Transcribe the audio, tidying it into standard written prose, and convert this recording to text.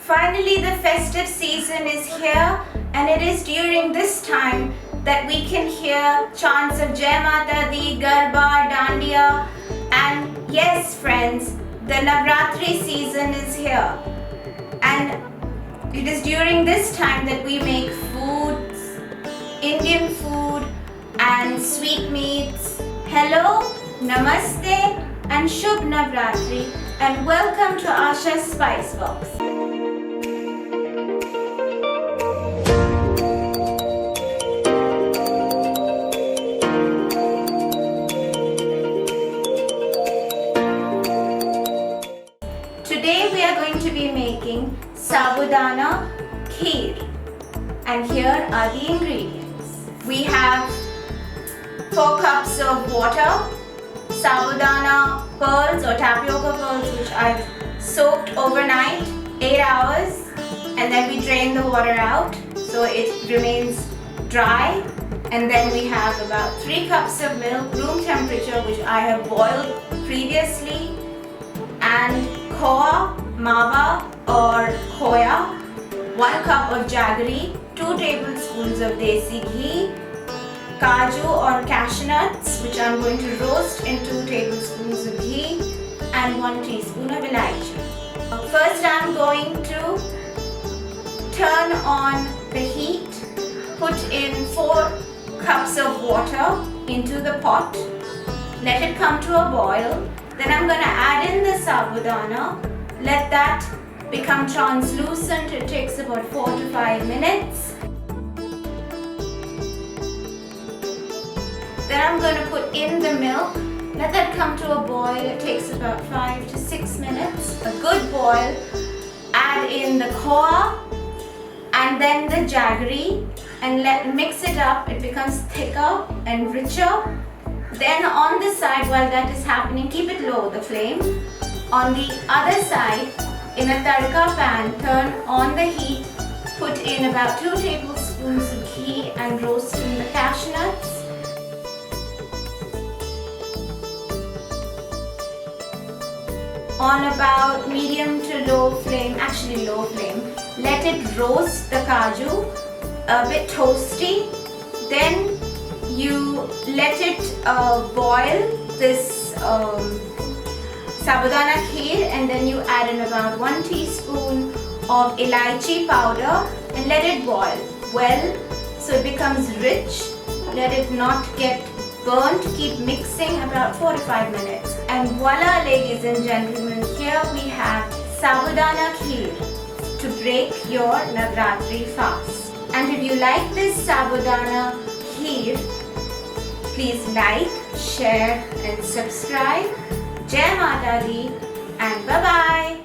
Finally, the festive season is here, and it is during this time that we can hear chants of Jai Mata Di, Garba, Dandiya, and yes friends, the Navratri season is here. And it is during this time that we make foods, Indian food and sweetmeats. Hello, Namaste and Shubh Navratri, and welcome to Asha's Spice Box. Today we are going to be making Sabudana Kheer, and here are the ingredients. We have 4 cups of water, Sabudana pearls or tapioca pearls which I've soaked overnight 8 hours, and then we drain the water out so it remains dry. And then we have about 3 cups of milk, room temperature, which I have boiled previously, and khoya, mava or khoya, 1 cup of jaggery, 2 tablespoons of desi ghee, kaju or cashew nuts which I'm going to roast in 2 tablespoons of ghee, and 1 teaspoon of elaichi. First I'm going to turn on the heat, put in 4 cups of water into the pot, let it come to a boil. Then I'm going to add in the sabudana, let that become translucent. It takes about 4 to 5 minutes. Then I'm going to put in the milk, let that come to a boil. It takes about 5 to 6 minutes, a good boil. Add in the khoya and then the jaggery and mix it up. It becomes thicker and richer. Then on the side, while that is happening, keep it low, the flame. On the other side, in a tadka pan, turn on the heat, put in about 2 tablespoons of ghee and roast in the cashew nuts. On about medium to low flame, actually low flame, let it roast the kaju, a bit toasty. Then you let it boil this Sabudana Kheer, and then you add in about 1 teaspoon of elaichi powder and let it boil well so it becomes rich. Let it not get burnt. Keep mixing about 4 to 5 minutes. And voila, ladies and gentlemen, here we have Sabudana Kheer to break your Navratri fast. And if you like this Sabudana Kheer, please like, share and subscribe. Jai Mata Di and bye-bye.